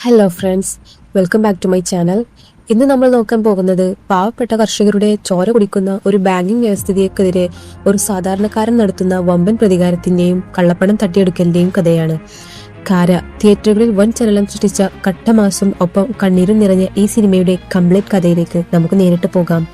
Hello friends, welcome back to my channel. ഇന്ന് നമ്മൾ നോക്കാൻ പോകുന്നത് പാവപ്പെട്ട കർഷകരുടെ ചോര കുടിക്കുന്ന ഒരു ബാങ്കിംഗ് വ്യവസ്ഥിതിക്കെതിരെ ഒരു സാധാരണക്കാരൻ നടത്തുന്ന വമ്പൻ പ്രതികാരത്തിന്റെയും കള്ളപ്പണം തട്ടിയെടുക്കലിന്റെയും കഥയാണ്. കാര തിയേറ്ററുകളിൽ വൻ ചലനം സൃഷ്ടിച്ച കട്ടമാസും ഒപ്പം കണ്ണീരും നിറഞ്ഞ ഈ സിനിമയുടെ കംപ്ലീറ്റ് കഥയിലേക്ക് നമുക്ക് നേരിട്ട് പോകാം.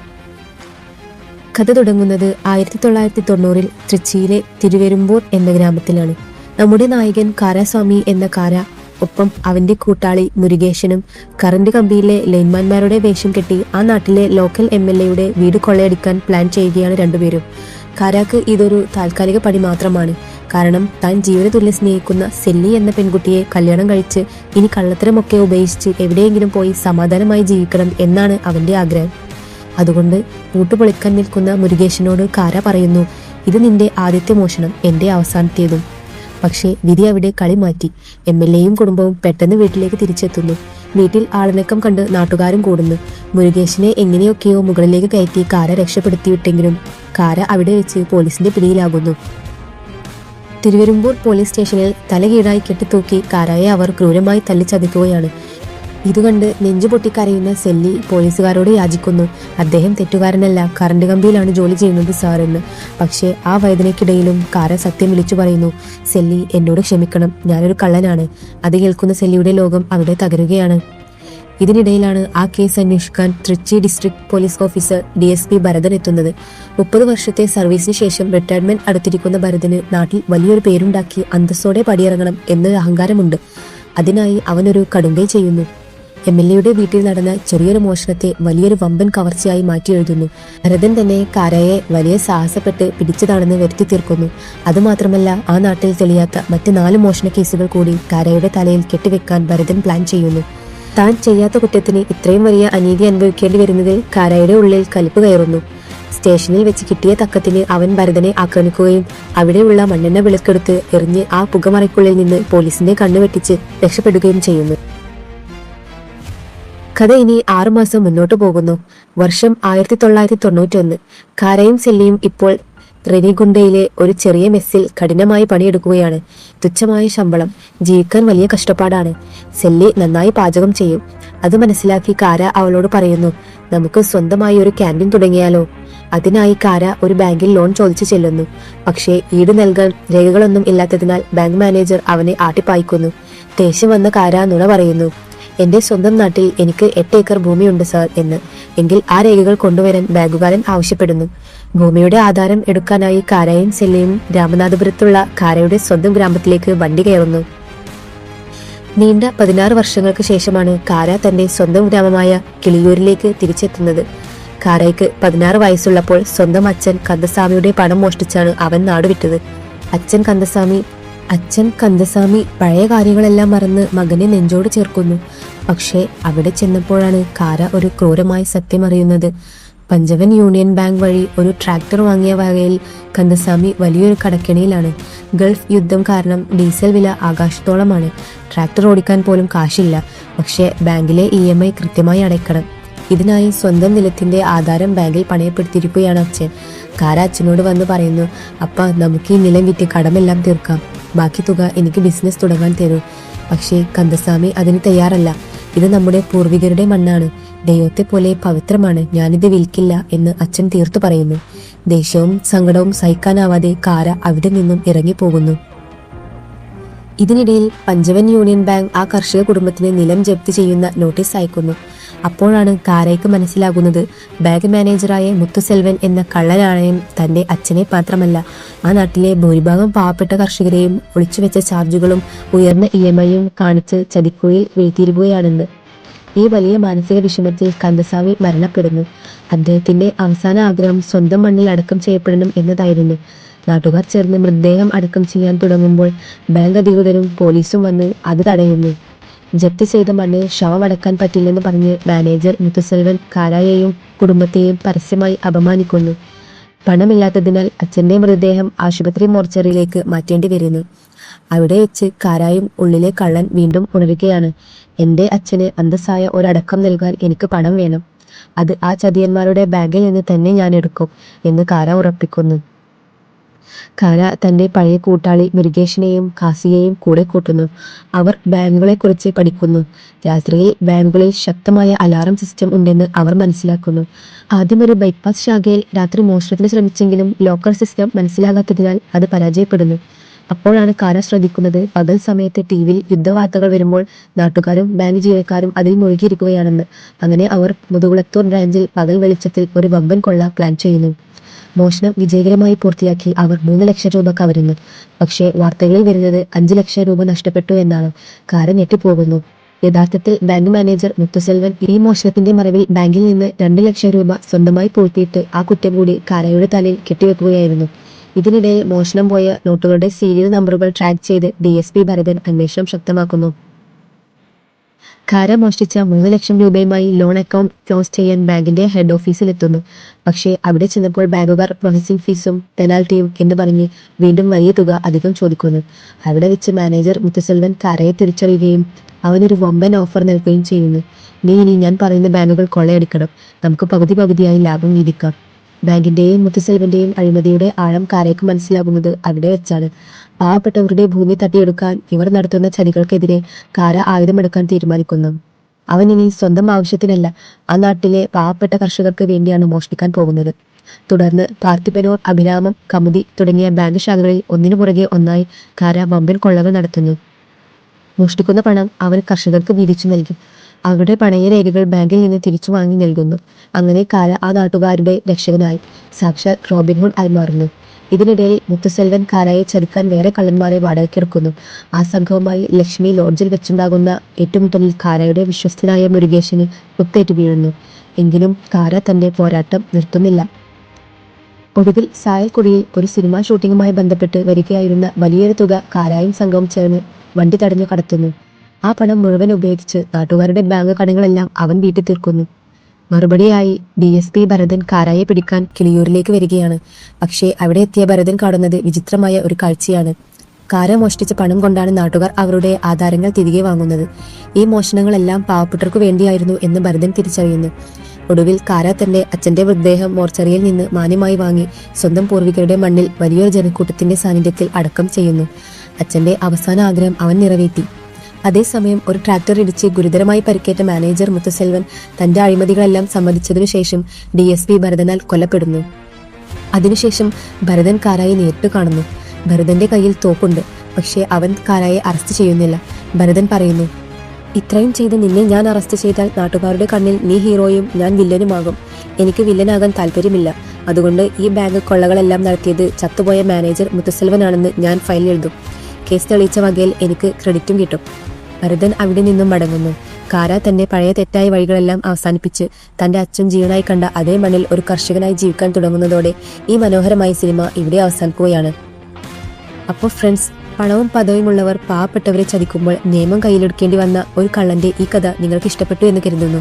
കഥ തുടങ്ങുന്നത് 1990 തൃച്ചിയിലെ തിരുവെരുമ്പൂർ എന്ന ഗ്രാമത്തിലാണ്. നമ്മുടെ നായകൻ കാരാസ്വാമി എന്ന കാര ഒപ്പം അവന്റെ കൂട്ടാളി മുരുകേശനും കറന്റ് കമ്പിയിലെ ലൈൻമാൻമാരുടെ വേഷം കെട്ടി ആ നാട്ടിലെ ലോക്കൽ MLA വീട് കൊള്ളയടിക്കാൻ പ്ലാൻ ചെയ്യുകയാണ് രണ്ടുപേരും. കാരാക്ക് ഇതൊരു താൽക്കാലിക പണി മാത്രമാണ്. കാരണം താൻ ജീവനതുല്യ സ്നേഹിക്കുന്ന സെല്ലി എന്ന പെൺകുട്ടിയെ കല്യാണം കഴിച്ച് ഇനി കള്ളത്തരമൊക്കെ ഉപേക്ഷിച്ച് എവിടെയെങ്കിലും പോയി സമാധാനമായി ജീവിക്കണം എന്നാണ് അവന്റെ ആഗ്രഹം. അതുകൊണ്ട് പൂട്ടുപൊളിക്കാൻ നിൽക്കുന്ന മുരുകേശനോട് കാര പറയുന്നു, ഇത് നിന്റെ ആദ്യത്തെ മോഷണം, എന്റെ അവസാനത്തേതും. പക്ഷേ വിധി അവിടെ കളി മാറ്റി. MLAയും കുടുംബവും പെട്ടെന്ന് വീട്ടിലേക്ക് തിരിച്ചെത്തുന്നു. വീട്ടിൽ ആളനക്കം കണ്ട് നാട്ടുകാരും കൂടുന്നു. മുരുകേശനെ എങ്ങനെയൊക്കെയോ മുകളിലേക്ക് കയറ്റി കാര രക്ഷപ്പെടുത്തിയിട്ടെങ്കിലും കാര അവിടെ വെച്ച് പോലീസിന്റെ പിടിയിലാകുന്നു. തിരുവെരുമ്പൂർ പോലീസ് സ്റ്റേഷനിൽ തലകീഴായി കെട്ടിത്തൂക്കി കാരയെ അവർ ക്രൂരമായി തല്ലിച്ചതയ്ക്കുകയാണ്. ഇതുകണ്ട് നെഞ്ചു പൊട്ടിക്കരയുന്ന സെല്ലി പോലീസുകാരോട് യാചിക്കുന്നു, അദ്ദേഹം തെറ്റുകാരനല്ല, കറണ്ട് കമ്പിയിലാണ് ജോലി ചെയ്യുന്നത് സാർ എന്ന്. പക്ഷേ ആ വേദനയ്ക്കിടയിലും കാര സത്യം വിളിച്ചു പറയുന്നു, സെല്ലി എന്നോട് ക്ഷമിക്കണം, ഞാനൊരു കള്ളനാണ്. അത് കേൾക്കുന്ന സെല്ലിയുടെ ലോകം അവിടെ തകരുകയാണ്. ഇതിനിടയിലാണ് ആ കേസ് അന്വേഷിക്കാൻ Trichy district police officer DSP Bharathan എത്തുന്നത്. 30 വർഷത്തെ സർവീസിന് ശേഷം റിട്ടയർമെന്റ് അടുത്തിരിക്കുന്ന ഭരതന് നാട്ടിൽ വലിയൊരു പേരുണ്ടാക്കി അന്തസ്സോടെ പടിയിറങ്ങണം എന്നൊരു അഹങ്കാരമുണ്ട്. അതിനായി അവനൊരു കടുങ്കൈ ചെയ്യുന്നു. MLAയുടെ വീട്ടിൽ നടന്ന ചെറിയൊരു മോഷണത്തെ വലിയൊരു വമ്പൻ കവർച്ചയായി മാറ്റി എഴുതുന്നു. ഭരതൻ തന്നെ കാരയെ വലിയ സാഹസപ്പെട്ട് പിടിച്ചതാണെന്ന് വരുത്തി തീർക്കുന്നു. അതുമാത്രമല്ല, ആ നാട്ടിൽ തെളിയാത്ത മറ്റ് 4 മോഷണ കേസുകൾ കൂടി കാരയുടെ തലയിൽ കെട്ടിവെക്കാൻ ഭരതൻ പ്ലാൻ ചെയ്യുന്നു. താൻ ചെയ്യാത്ത കുറ്റത്തിന് ഇത്രയും വലിയ അനീതി അനുഭവിക്കേണ്ടി വരുന്നതിൽ കാരയുടെ ഉള്ളിൽ കലിപ്പ് കയറുന്നു. സ്റ്റേഷനിൽ വെച്ച് കിട്ടിയ തക്കത്തിന് അവൻ ഭരതനെ ആക്രമിക്കുകയും അവിടെയുള്ള മണ്ണെണ്ണ വിളക്കെടുത്ത് എറിഞ്ഞ് ആ പുകമറയ്ക്കുള്ളിൽ നിന്ന് പോലീസിന്റെ കണ്ണുവെട്ടിച്ച് രക്ഷപ്പെടുകയും ചെയ്യുന്നു. കഥ ഇനി 6 മാസം മുന്നോട്ട് പോകുന്നു. വർഷം 1991. കാരയും സെല്ലിയും ഇപ്പോൾ റെനിഗുണ്ടയിലെ ഒരു ചെറിയ മെസ്സിൽ കഠിനമായി പണിയെടുക്കുകയാണ്. തുച്ഛമായ ശമ്പളം, ജീവിക്കാൻ വലിയ കഷ്ടപ്പാടാണ്. സെല്ലി നന്നായി പാചകം ചെയ്യും. അത് മനസ്സിലാക്കി കാര അവളോട് പറയുന്നു, നമുക്ക് സ്വന്തമായി ഒരു ക്യാൻറ്റീൻ തുടങ്ങിയാലോ. അതിനായി കാര ഒരു ബാങ്കിൽ ലോൺ ചോദിച്ചു ചെല്ലുന്നു. പക്ഷേ ഈട് നൽകാൻ രേഖകളൊന്നും ഇല്ലാത്തതിനാൽ ബാങ്ക് മാനേജർ അവനെ ആട്ടിപ്പായിക്കുന്നു. ദേഷ്യം വന്ന കാര നുണ പറയുന്നു, എന്റെ സ്വന്തം നാട്ടിൽ എനിക്ക് 8 ഏക്കർ ഭൂമിയുണ്ട് സാർ എന്ന്. എങ്കിൽ ആ രേഖകൾ കൊണ്ടുവരാൻ ബാങ്കുകാരൻ ആവശ്യപ്പെടുന്നു. ഭൂമിയുടെ ആധാരം എടുക്കാനായി കാരയും സെല്ലിയും രാമനാഥപുരത്തുള്ള കാരയുടെ സ്വന്തം ഗ്രാമത്തിലേക്ക് വണ്ടി കയറുന്നു. നീണ്ട 16 വർഷങ്ങൾക്ക് ശേഷമാണ് കാര തന്റെ സ്വന്തം ഗ്രാമമായ കിളിയൂരിലേക്ക് തിരിച്ചെത്തുന്നത്. കാരയ്ക്ക് 16 വയസ്സുള്ളപ്പോൾ സ്വന്തം അച്ഛൻ കന്ദസ്വാമിയുടെ പണം മോഷ്ടിച്ചാണ് അവൻ നാടുവിട്ടത്. അച്ഛൻ കന്ദസ്വാമി പഴയ കാര്യങ്ങളെല്ലാം മറന്ന് മകനെ നെഞ്ചോട് ചേർക്കുന്നു. പക്ഷേ അവിടെ ചെന്നപ്പോഴാണ് കാര ഒരു ക്രൂരമായ സത്യം അറിയുന്നത്. പഞ്ചവൻ യൂണിയൻ ബാങ്ക് വഴി ഒരു ട്രാക്ടർ വാങ്ങിയ വകയിൽ കന്ദസ്വാമി വലിയൊരു കടക്കെണിയിലാണ്. ഗൾഫ് യുദ്ധം കാരണം ഡീസൽ വില ആകാശത്തോളമാണ്. ട്രാക്ടർ ഓടിക്കാൻ പോലും കാശില്ല. പക്ഷേ ബാങ്കിലെ EMI കൃത്യമായി അടയ്ക്കണം. ഇതിനായി സ്വന്തം നിലത്തിന്റെ ആധാരം ബാങ്കിൽ പണയപ്പെടുത്തിയിരിക്കുകയാണ് അച്ഛൻ. കാര അച്ഛനോട് വന്ന് പറയുന്നു, അപ്പ നമുക്ക് ഈ നിലം വിറ്റ് കടമെല്ലാം തീർക്കാം, ബാക്കി തുക എനിക്ക് ബിസിനസ് തുടങ്ങാൻ തരൂ. പക്ഷേ കന്ദസ്വാമി അതിന് തയ്യാറല്ല. ഇത് നമ്മുടെ പൂർവികരുടെ മണ്ണാണ്, ദൈവത്തെ പോലെ പവിത്രമാണ്, ഞാനിത് വിൽക്കില്ല എന്ന് അച്ഛൻ തീർത്തു പറയുന്നു. ദേഷ്യവും സങ്കടവും സഹിക്കാനാവാതെ കാര അവിടെ നിന്നും ഇറങ്ങിപ്പോകുന്നു. ഇതിനിടയിൽ പഞ്ചവൻ യൂണിയൻ ബാങ്ക് ആ കർഷക കുടുംബത്തിന് നിലം ജപ്തി ചെയ്യുന്ന നോട്ടീസ് അയക്കുന്നു. അപ്പോഴാണ് കാരയ്ക്ക് മനസ്സിലാകുന്നത്, ബാങ്ക് മാനേജറായ മുത്തുസെൽവൻ എന്ന കള്ളനാണയം തന്റെ അച്ഛനെ മാത്രമല്ല ആ നാട്ടിലെ ഭൂരിഭാഗം പാവപ്പെട്ട കർഷകരെയും ഒളിച്ചുവെച്ച ചാർജുകളും ഉയർന്ന EMIയും കാണിച്ച് ചതിക്കുഴിയിൽ വീഴ്ത്തിയിരിക്കുകയാണെന്ന്. ഈ വലിയ മാനസിക വിഷമത്തിൽ കന്ദസ്വാമി മരണപ്പെടുന്നു. അദ്ദേഹത്തിന്റെ അവസാന ആഗ്രഹം സ്വന്തം മണ്ണിൽ അടക്കം ചെയ്യപ്പെടണം എന്നതായിരുന്നു. നാട്ടുകാർ ചേർന്ന് മൃതദേഹം അടക്കം ചെയ്യാൻ തുടങ്ങുമ്പോൾ ബാങ്ക് അധികൃതരും പോലീസും വന്ന് അത് തടയുന്നു. ജപ്തി ചെയ്ത മണ്ണ് ശവമടക്കാൻ പറ്റില്ലെന്ന് പറഞ്ഞ് മാനേജർ മുത്തുസെൽവൻ കാരയെയും കുടുംബത്തെയും പരസ്യമായി അപമാനിക്കുന്നു. പണമില്ലാത്തതിനാൽ അച്ഛന്റെ മൃതദേഹം ആശുപത്രി മോർച്ചറിയിലേക്ക് മാറ്റേണ്ടി വരുന്നു. അവിടെ വെച്ച് കാരായും ഉള്ളിലെ കള്ളൻ വീണ്ടും ഉണരുകയാണ്. എന്റെ അച്ഛന് അന്തസ്സായ ഒരടക്കം നൽകാൻ എനിക്ക് പണം വേണം. അത് ആ ചതിയന്മാരുടെ ബാങ്കിൽ നിന്ന് തന്നെ ഞാൻ എടുക്കും എന്ന് കാര ഉറപ്പിക്കുന്നു. കാര തന്റെ പഴയ കൂട്ടാളി മുരുകേഷിനെയും കാസിയെയും കൂടെ കൂട്ടുന്നു. അവർ ബാങ്കുകളെ കുറിച്ച് പഠിക്കുന്നു. രാത്രിയിൽ ബാങ്കുകളിൽ ശക്തമായ അലാറം സിസ്റ്റം ഉണ്ടെന്ന് അവർ മനസ്സിലാക്കുന്നു. ആദ്യം ഒരു ബൈപ്പാസ് ശാഖയിൽ രാത്രി മോഷണത്തിന് ശ്രമിച്ചെങ്കിലും ലോക്കർ സിസ്റ്റം മനസ്സിലാകാത്തതിനാൽ അത് പരാജയപ്പെടുന്നു. അപ്പോഴാണ് കാര ശ്രദ്ധിക്കുന്നത് പകൽ സമയത്ത് ടിവിയിൽ യുദ്ധവാർത്തകൾ വരുമ്പോൾ നാട്ടുകാരും ബാങ്ക് ജീവനക്കാരും അതിൽ മുഴുകിയിരിക്കുകയാണെന്ന്. അങ്ങനെ അവർ മുതുകുളത്തൂർ ബ്രാഞ്ചിൽ പകൽ വെളിച്ചത്തിൽ ഒരു വമ്പൻ കൊള്ള പ്ലാൻ ചെയ്യുന്നു. മോഷണം വിജയകരമായി പൂർത്തിയാക്കി അവർ 3 ലക്ഷം രൂപ കവരുന്നു. പക്ഷേ വാർത്തകളിൽ വരുന്നത് 5 ലക്ഷം രൂപ നഷ്ടപ്പെട്ടു എന്നാണ്. കാര ഞെട്ടിപ്പോകുന്നു. യഥാർത്ഥത്തിൽ ബാങ്ക് മാനേജർ മുത്തുസെൽവൻ ഈ മോഷണത്തിന്റെ മറവിൽ ബാങ്കിൽ നിന്ന് 2 ലക്ഷം രൂപ സ്വന്തമായി പൂഴ്ത്തിയിട്ട് ആ കുറ്റം കൂടി കാരയുടെ തലയിൽ കെട്ടിവെക്കുകയായിരുന്നു. ഇതിനിടയിൽ മോഷണം പോയ നോട്ടുകളുടെ സീരിയൽ നമ്പറുകൾ ട്രാക്ക് ചെയ്ത് DSP ഭരതൻ അന്വേഷണം ശക്തമാക്കുന്നു. കാര മോഷ്ടിച്ച 3 ലക്ഷം രൂപയുമായി ലോൺ അക്കൗണ്ട് ക്ലോസ് ചെയ്യാൻ ബാങ്കിന്റെ ഹെഡ് ഓഫീസിലെത്തുന്നു. പക്ഷേ അവിടെ ചെന്നപ്പോൾ ബാങ്കുകാർ പ്രോസസിംഗ് ഫീസും പെനാൽറ്റിയും എന്ന് പറഞ്ഞ് വീണ്ടും വലിയ തുക അധികം ചോദിക്കുന്നു. അവിടെ വെച്ച് മാനേജർ മുത്തുസെൽവൻ കാരയെ തിരിച്ചറിയുകയും അവനൊരു വമ്പൻ ഓഫർ നൽകുകയും ചെയ്യുന്നു. നീ ഇനി ഞാൻ പറയുന്ന ബാങ്കുകൾ കൊള്ളയടിക്കണം, നമുക്ക് പകുതി പകുതിയായി ലാഭം വീതിക്കാം. ബാങ്കിന്റെയും മുത്തുസെൽവന്റെയും അഴിമതിയുടെ ആഴം കാരയ്ക്ക് മനസ്സിലാകുന്നത് അവിടെ വെച്ചാണ്. പാവപ്പെട്ടവരുടെ ഭൂമി തട്ടിയെടുക്കാൻ ഇവർ നടത്തുന്ന ചതികൾക്കെതിരെ കാര ആയുധമെടുക്കാൻ തീരുമാനിക്കുന്നു. അവൻ ഇനി സ്വന്തം ആവശ്യത്തിനല്ല, ആ നാട്ടിലെ പാവപ്പെട്ട കർഷകർക്ക് വേണ്ടിയാണ് മോഷ്ടിക്കാൻ പോകുന്നത്. തുടർന്ന് പാർത്തിപ്പനൂർ, അഭിരാമം, കമുതി തുടങ്ങിയ ബാങ്ക് ശാഖകളിൽ ഒന്നിനു പുറകെ ഒന്നായി കാര വമ്പൻ കൊള്ളകൾ നടത്തുന്നു. മോഷ്ടിക്കുന്ന പണം അവൻ കർഷകർക്ക് വീതിച്ചു നൽകി. അവരുടെ പണയരേഖകൾ ബാങ്കിൽ നിന്ന് തിരിച്ചു വാങ്ങി നൽകുന്നു. അങ്ങനെ കാര ആ നാട്ടുകാരുടെ രക്ഷകനായി സാക്ഷാൽ റോബിൻഹുഡ് ആയി മാറുന്നു. ഇതിനിടയിൽ മുത്തുസെൽവൻ കാരയെ ചതിക്കാൻ വേറെ കള്ളന്മാരെ വാടകയ്ക്കെടുക്കുന്നു. ആ സംഘവുമായി ലക്ഷ്മി ലോഡ്ജിൽ വെച്ചുണ്ടാകുന്ന ഏറ്റുമുട്ടലിൽ കാരയുടെ വിശ്വസ്തനായ മുരുകേശന് കുത്തേറ്റു വീഴുന്നു. എങ്കിലും കാര തന്റെ പോരാട്ടം നിർത്തുന്നില്ല. ഒടുവിൽ സായൽക്കുടിയിൽ ഒരു സിനിമാ ഷൂട്ടിങ്ങുമായി ബന്ധപ്പെട്ട് വരികയായിരുന്ന വലിയൊരു തുക കാരായും സംഘവും ചേർന്ന് വണ്ടി തടഞ്ഞു കടത്തുന്നു. ആ പണം മുഴുവൻ ഉപയോഗിച്ച് നാട്ടുകാരുടെ ബാങ്ക് കടങ്ങളെല്ലാം അവൻ വീട്ടിൽ തീർക്കുന്നു. മറുപടിയായി DSP ഭരതൻ കാരായെ പിടിക്കാൻ കിളിയൂരിലേക്ക് വരികയാണ്. പക്ഷേ അവിടെ എത്തിയ ഭരതൻ കാണുന്നത് വിചിത്രമായ ഒരു കാഴ്ചയാണ്. കാര മോഷ്ടിച്ച പണം കൊണ്ടാണ് നാട്ടുകാർ അവരുടെ ആധാരങ്ങൾ തിരികെ വാങ്ങുന്നത്. ഈ മോഷണങ്ങളെല്ലാം പാവപ്പെട്ടവർക്ക് വേണ്ടിയായിരുന്നു എന്ന് ഭരതൻ തിരിച്ചറിയുന്നു. ഒടുവിൽ കാര തന്റെ അച്ഛന്റെ മൃതദേഹം മോർച്ചറിയിൽ നിന്ന് മാന്യമായി വാങ്ങി സ്വന്തം പൂർവികരുടെ മണ്ണിൽ വലിയൊരു ജനക്കൂട്ടത്തിന്റെ സാന്നിധ്യത്തിൽ അടക്കം ചെയ്യുന്നു. അച്ഛന്റെ അവസാന ആഗ്രഹം അവൻ നിറവേറ്റി. അതേസമയം ഒരു ട്രാക്ടർ ഇടിച്ച് ഗുരുതരമായി പരിക്കേറ്റ മാനേജർ മുത്തുസെൽവൻ തന്റെ അഴിമതികളെല്ലാം സമ്മതിച്ചതിനു ശേഷം DSP ഭരതനാൽ കൊല്ലപ്പെടുന്നു. അതിനുശേഷം ഭരതൻ കാരായെ നേരിട്ട് കാണുന്നു. ഭരതന്റെ കയ്യിൽ തോക്കുണ്ട്. പക്ഷേ അവൻ കാരായെ അറസ്റ്റ് ചെയ്യുന്നില്ല. ഭരതൻ പറയുന്നു, ഇത്രയും ചെയ്ത് നിന്നെ ഞാൻ അറസ്റ്റ് ചെയ്താൽ നാട്ടുകാരുടെ കണ്ണിൽ നീ ഹീറോയും ഞാൻ വില്ലനുമാകും. എനിക്ക് വില്ലനാകാൻ താല്പര്യമില്ല. അതുകൊണ്ട് ഈ ബാങ്ക് കൊള്ളകളെല്ലാം നടത്തിയത് ചത്തുപോയ മാനേജർ മുത്തുസെൽവനാണെന്ന് ഞാൻ ഫയലിൽ എഴുതും. കേസ് തെളിയിച്ച വകയിൽ എനിക്ക് ക്രെഡിറ്റും കിട്ടും. ഭരതൻ അവിടെ നിന്നും മടങ്ങുന്നു. കാര തന്റെ പഴയ തെറ്റായ വഴികളെല്ലാം അവസാനിപ്പിച്ച് തന്റെ അച്ഛൻ ജീവനായി കണ്ട അതേ മണ്ണിൽ ഒരു കർഷകനായി ജീവിക്കാൻ തുടങ്ങുന്നതോടെ ഈ മനോഹരമായ സിനിമ ഇവിടെ അവസാനിക്കുകയാണ്. അപ്പോൾ ഫ്രണ്ട്സ്, പണവും പദവിയുമുള്ളവർ പാവപ്പെട്ടവരെ ചതിക്കുമ്പോൾ നിയമം കയ്യിലെടുക്കേണ്ടി വന്ന ഒരു കള്ളന്റെ ഈ കഥ നിങ്ങൾക്ക് ഇഷ്ടപ്പെട്ടു എന്ന് കരുതുന്നു.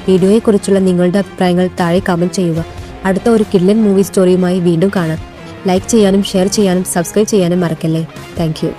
വീഡിയോയെക്കുറിച്ചുള്ള നിങ്ങളുടെ അഭിപ്രായങ്ങൾ താഴെ കമന്റ് ചെയ്യുക. അടുത്ത ഒരു കിഡ്ലൻ മൂവി സ്റ്റോറിയുമായി വീണ്ടും കാണാം. ലൈക്ക് ചെയ്യാനും ഷെയർ ചെയ്യാനും സബ്സ്ക്രൈബ് ചെയ്യാനും മറക്കല്ലേ. Thank you.